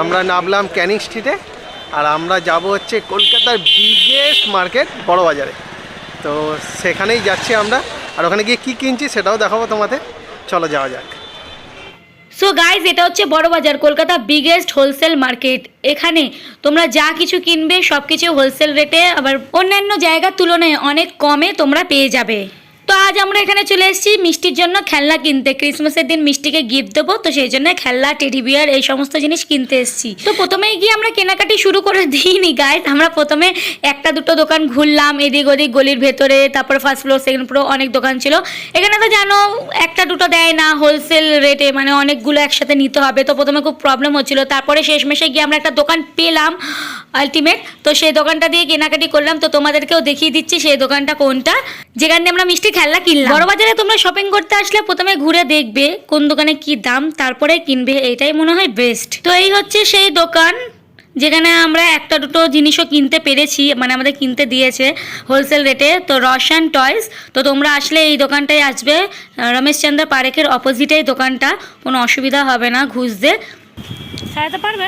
আমরা নামলাম ক্যানিং স্ট্রিটে আর আমরা যাব হচ্ছে কলকাতার বিগেস্ট মার্কেট বড় বাজারে। তো সেখানেই যাচ্ছি আমরা, আর ওখানে গিয়ে কী কিনছি সেটাও দেখাবো তোমাদের। চলো যাওয়া যাক। সো গাইজ, এটা হচ্ছে বড় বাজার, কলকাতা বিগেস্ট হোলসেল মার্কেট। এখানে তোমরা যা কিছু কিনবে সব কিছু হোলসেল রেটে, আবার অন্যান্য জায়গার তুলনায় অনেক কমে তোমরা পেয়ে যাবে। তো আজ আমরা এখানে চলে এসেছি মিষ্টির জন্য খেলনা কিনতে। ক্রিসমাসের দিন মিষ্টিকে গিফট দেবো, তো সেই জন্য খেলনা, টেডি বিয়ার এই সমস্ত জিনিস কিনতে এসেছি। তো প্রথমেই গিয়ে আমরা কেনাকাটি শুরু করে দিইনি গাইজ। আমরা প্রথমে একটা দুটো দোকান ঘুরলাম এদিক ওদিক গলির ভেতরে, তারপরে ফার্স্ট ফ্লোর সেকেন্ড ফ্লোর অনেক দোকান ছিল। এখানে তো জানো একটা দুটো দেয় না, হোলসেল রেটে, মানে অনেকগুলো একসাথে নিতে হবে। তো প্রথমে খুব প্রবলেম হচ্ছিল, তারপরে শেষমেশে গিয়ে আমরা একটা দোকান পেলাম আলটিমেট। তো সেই দোকানটা দিয়ে কেনাকাটি করলাম। তো তোমাদেরকেও দেখিয়ে দিচ্ছি সেই দোকানটা কোনটা, যেখানে আমরা মিষ্টি খেলনা কিনলাম। বড় বাজারে তোমরা শপিং করতে আসলে প্রথমে ঘুরে দেখবে কোন দোকানে কি দাম, তারপরে কিনবে, এটাই মনে হয় বেস্ট। তো এই হচ্ছে সেই দোকান যেখানে আমরা একটা দুটো জিনিসও কিনতে পেরেছি, মানে আমাদের কিনতে দিয়েছে হোলসেল রেটে। তো রসান টয়স। তো তোমরা আসলে এই দোকানটায় আসবে, রমেশচন্দ্র পারেখের অপোজিটে এই দোকানটা, কোনো অসুবিধা হবে না খুঁজতে। সারাতে পারবে?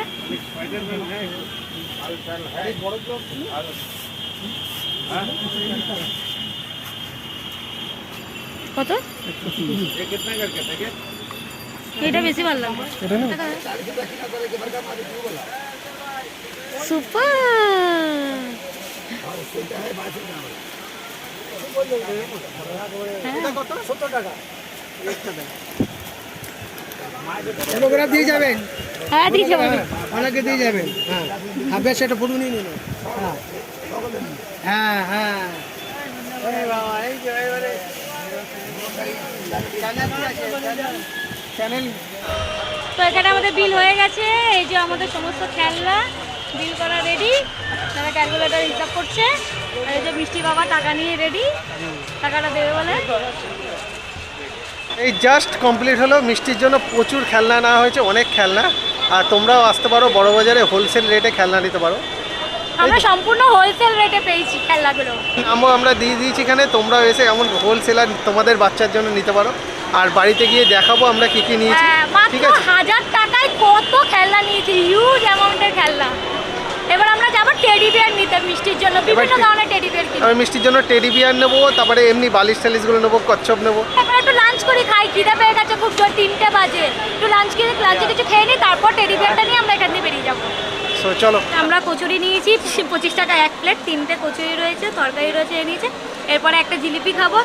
কত? এটা বেশি ভালো লাগবে। সুপার। দিয়ে যাবেন? হ্যাঁ দিয়ে যাবেন, অনেকে দিয়ে যাবেন। হ্যাঁ হবে, সেটা ফুটু নিয়ে নিন। হ্যাঁ হ্যাঁ তো এখানে আমাদের বিল হয়ে গেছে। এই যে আমাদের সমস্ত খেলনা বিল করা রেডি, তারা ক্যালকুলেটর হিসাব করছে। আর এই যে মিষ্টি বাবা টাকা নিয়ে রেডি, টাকাটা দেবে বলে। এই জাস্ট কমপ্লিট হলো। মিষ্টির জন্য প্রচুর খেলনা নেওয়া হয়েছে, অনেক খেলনা। আর তোমরাও আসতে পারো বড় বাজারে, হোলসেল রেটে খেলনা নিতে পারো। আমরা সম্পূর্ণ হোলসেল রেটে পেয়েছি খেলনাগুলো। আমরা দিয়ে দিয়েছি এখানে, তোমরাও এসে এমন হোলসেলার তোমাদের বাচ্চার জন্য নিতে পারো। আর বাড়িতে গিয়ে দেখাবো আমরা কি কি নিয়েছি। ঠিক আছে, 1000 টাকায় কত খেলনা নিয়েছি, হিউজ অ্যামাউন্টের খেলনা। এবার আমরা যাবো টেডি বিয়ার নিতে মিষ্টির জন্য, বিভিন্ন ধরনের টেডি বিয়ার কিনবো। আমি মিষ্টির জন্য টেডি বিয়ার নেবো, তারপরে এমনি বালিশ টালিশগুলো নেবো, কচ্ছপ নেবো। এবার একটু লাঞ্চ করি, খাই, খিদে পেয়ে গেছে খুব জোর, 3টে বাজে। একটু লাঞ্চে কিছু খেয়ে নিই, তারপর টেডি বিয়ারটা নিয়ে আমরা এখান থেকে বেরিয়ে যাবো। সো চলো। আমরা কচুরি নিয়েছি 25 টাকা এক প্লেট, 3টে কচুরি রয়েছে, তরকারি রয়েছে নিয়েছে। এরপরে একটা জিলিপি খাবো,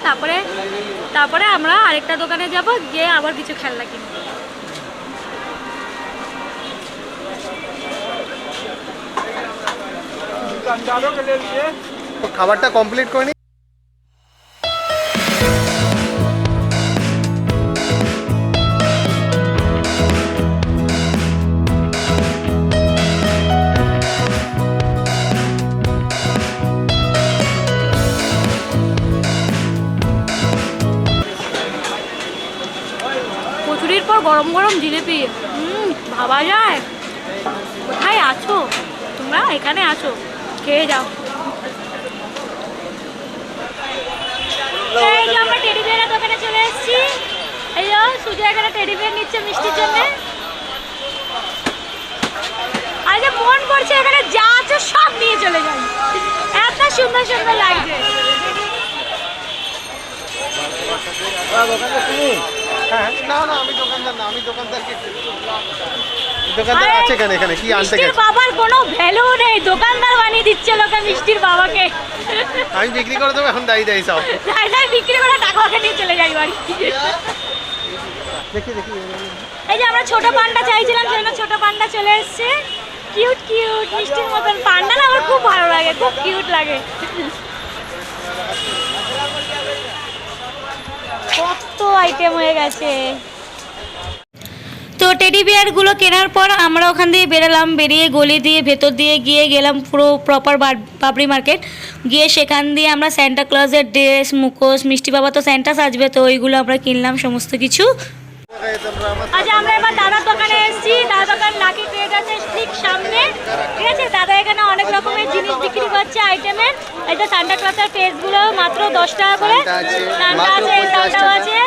তারপরে আমরা আরেকটা দোকানে যাব, গিয়ে আবার কিছু খেলনা কিনবো। খাবারটা কমপ্লিট করে নি। কচুরির পর গরম গরম জিলিপি, ভাবা যায়। কোথায় আছো তোমরা? এখানে আছো, খেয়ে যাও। এই যে আমরা টেডি বিয়ারের দোকানে চলে এসেছি। এই যে সুজয় এখানে টেডি বিয়ার নিচ্ছে মিষ্টির জন্য। আর যে মন করছে এখানে যা আছে সব নিয়ে চলে যাই, এত সুন্দর সুন্দর লাগছে। না না, আমি দোকানদার না, আমি দোকানদারকে দোকানদার আছে কেন এখানে? কি আনতে মিষ্টির গেছে? বাবার কোনো ভ্যালু নেই, দোকানদার বানিয়ে দিচ্ছে লোকে মিষ্টির বাবাকে। আমি বিক্রি করে দেবো এখন, দাই সব তাই বিক্রি করে টাকা নিয়ে চলে যাই বাড়ি। দেখি দেখি। এই যে আমরা ছোট পান্ডা চাইছিলাম, সেজন্য ছোট পান্ডা চলে এসেছে। কিউট কিউট মিষ্টির মতন পান্ডা না, আমার খুব ভালো লাগে, খুব কিউট লাগে। কত আইটেম হয়ে গেছে। তো টেডি বিয়ারগুলো কেনার পর আমরা ওখান দিয়ে বেরোলাম, বেরিয়ে গলি দিয়ে ভেতর দিয়ে গিয়ে গেলাম পুরো প্রপার পাপড়ি মার্কেট। গিয়ে সেখান দিয়ে আমরা স্যান্টা ক্লজের ড্রেস, মুখোশ, মিষ্টি বাবা তো স্যান্টা সাজবে, তো ওইগুলো আমরা কিনলাম সমস্ত কিছু। আচ্ছা, আমরা এবার দাদার দোকানে এসেছি। দাদার দোকান লাকি ট্রেড আছে ঠিক সামনে, ঠিক আছে। দাদা এখানে অনেক রকমের জিনিস বিক্রি করছে আইটেমের। এই যে সান্টা ক্লজের ফেসগুলো মাত্র 10 টাকা করে, সান্টা আছে, সান্টাও আছে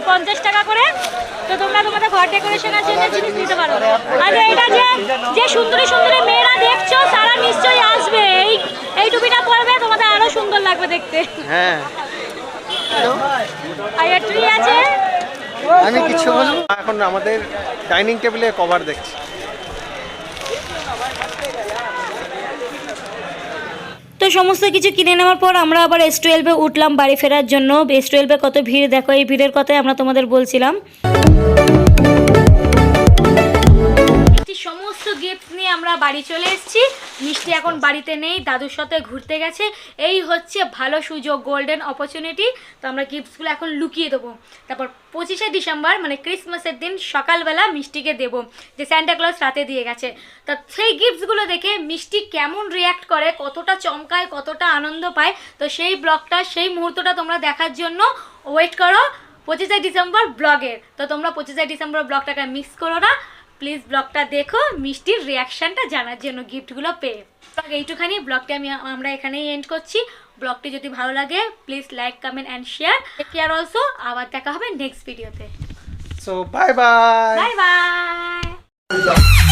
50 টাকা করে। তো তোমরা তোমাদের ঘর ডেকোরেশনের জন্য জিনিস নিতে পারো। আর এটা যে সুন্দরী সুন্দরী মেয়েরা দেখছো তারা নিশ্চয়ই আসবে, এই টুপিটা পরবে, তোমাদের আরো সুন্দর লাগবে দেখতে। হ্যাঁ, আর ট্রি আছে। আমি কিছু বলবো এখন, আমাদের ডাইনিং টেবিলে কভার দেখছি। তো সমস্ত কিছু কিনে নেওয়ার পর আমরা আবার S12-এ উঠলাম বাড়ি ফেরার জন্য। S12-এ কত ভিড় দেখো, এই ভিড়ের কথাই আমরা তোমাদের বলছিলাম। সমস্ত গিফট নিয়ে আমরা বাড়ি চলে এসেছি। মিষ্টি এখন বাড়িতে নেই, দাদুর সাথে ঘুরতে গেছে। এই হচ্ছে ভালো সুযোগ, গোল্ডেন অপরচুনিটি। তো আমরা গিফটসগুলো এখন লুকিয়ে দেবো, তারপর 25শে ডিসেম্বর মানে ক্রিসমাসের দিন সকালবেলা মিষ্টিকে দেবো, যে স্যান্টা ক্লজ রাতে দিয়ে গেছে। তা সেই গিফটসগুলো দেখে মিষ্টি কেমন রিয়্যাক্ট করে, কতটা চমকায়, কতটা আনন্দ পায়, তো সেই ব্লগটা, সেই মুহূর্তটা তোমরা দেখার জন্য ওয়েট করো 25শে ডিসেম্বর ব্লগের। তো তোমরা 25শে ডিসেম্বর ব্লগটাকে মিস করো না, প্লিজ ব্লগটা দেখো মিষ্টির রিয়াকশানটা জানার জন্য গিফটগুলো পেয়ে। এইটুখানি ব্লগটি আমরা এখানেই এন্ড করছি। ব্লগটি যদি ভালো লাগে please like, comment and share. Take care also. আবার দেখা হবে নেক্সট ভিডিওতে। So bye bye. Bye by.